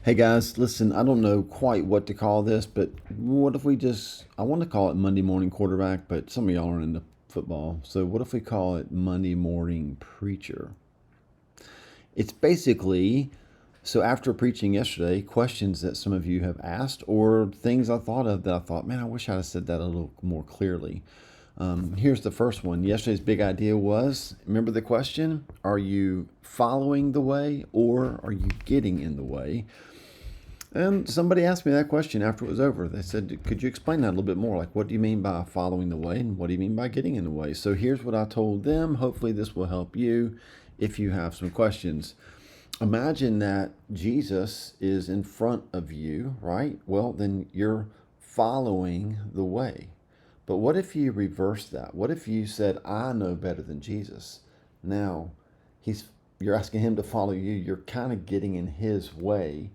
Hey guys, listen, I don't know quite what to call this, but what if I want to call it Monday morning quarterback, but some of y'all are into football. So what if we call it Monday morning preacher? It's basically, so after preaching yesterday, questions that some of you have asked or things I thought of that I thought, man, I wish I'd have said that a little more clearly. Here's the first one. Yesterday's big idea was, remember the question? Are you following the way or are you getting in the way? And somebody asked me that question after it was over. They said, could you explain that a little bit more? Like, what do you mean by following the way? And what do you mean by getting in the way? So here's what I told them. Hopefully, this will help you if you have some questions. Imagine that Jesus is in front of you, right? Well, then you're following the way. But what if you reverse that? What if you said, I know better than Jesus? Now, he's you're asking him to follow you. You're kind of getting in his way,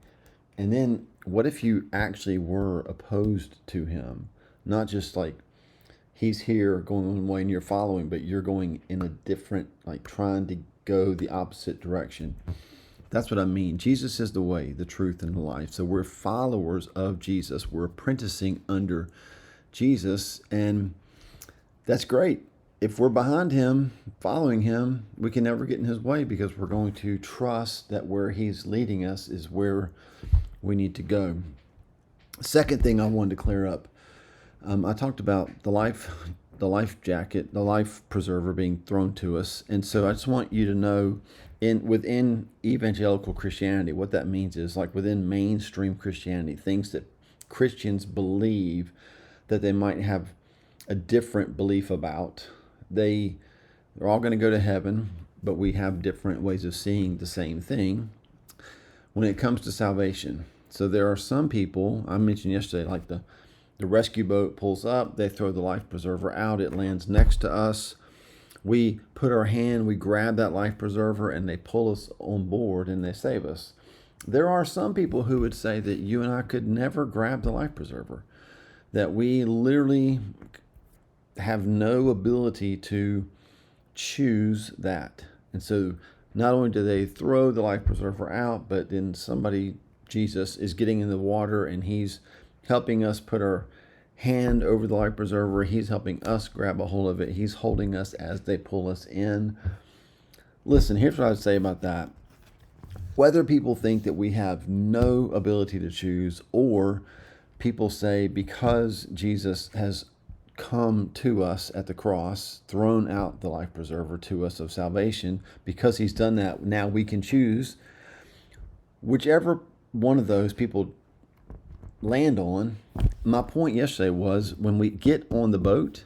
and then what if you actually were opposed to him? Not just like he's here going one way and you're following, but you're going in a different, like trying to go the opposite direction. That's what I mean. Jesus is the way, the truth, and the life. So we're followers of Jesus. We're apprenticing under Jesus, and that's great. If we're behind him, following him, we can never get in his way because we're going to trust that where he's leading us is where we need to go. Second thing I wanted to clear up, I talked about the life jacket, the life preserver being thrown to us, and so I just want you to know, within evangelical Christianity, what that means is like within mainstream Christianity, things that Christians believe that they might have a different belief about. They're all going to go to heaven, but we have different ways of seeing the same thing when it comes to salvation. So there are some people I mentioned yesterday, like the rescue boat pulls up, they throw the life preserver out, it lands next to us. We put our hand, we grab that life preserver, and they pull us on board and they save us. There are some people who would say that you and I could never grab the life preserver, that we literally have no ability to choose that. And so not only do they throw the life preserver out, but then Jesus, is getting in the water and he's helping us put our hand over the life preserver. He's helping us grab a hold of it. He's holding us as they pull us in. Listen, here's what I'd say about that. Whether people think that we have no ability to choose, or people say because Jesus has come to us at the cross, thrown out the life preserver to us of salvation, because he's done that, now we can choose. Whichever one of those people land on, my point yesterday was when we get on the boat,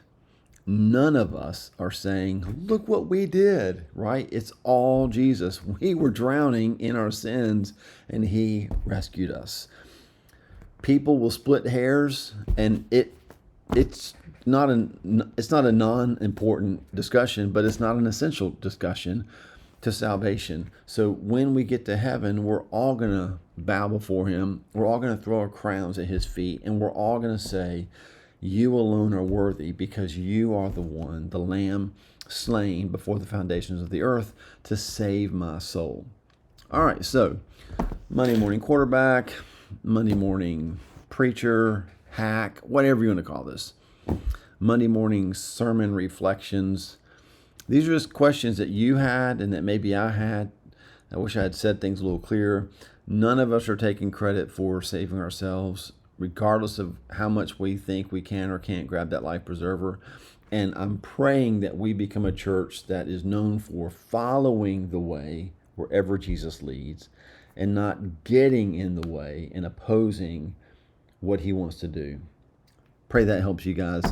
none of us are saying, look what we did, right? It's all Jesus. We were drowning in our sins and he rescued us. People will split hairs, and it's not a non-important discussion, but it's not an essential discussion to salvation. So when we get to heaven, we're all going to bow before him. We're all going to throw our crowns at his feet, and we're all going to say, you alone are worthy because you are the one, the lamb slain before the foundations of the earth to save my soul. All right, so Monday morning quarterback, Monday morning preacher, hack, whatever you want to call this. Monday morning sermon reflections. These are just questions that you had and that maybe I had. I wish I had said things a little clearer. None of us are taking credit for saving ourselves, regardless of how much we think we can or can't grab that life preserver. And I'm praying that we become a church that is known for following the way wherever Jesus leads and not getting in the way and opposing what he wants to do. Pray that helps you guys.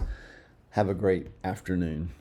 Have a great afternoon.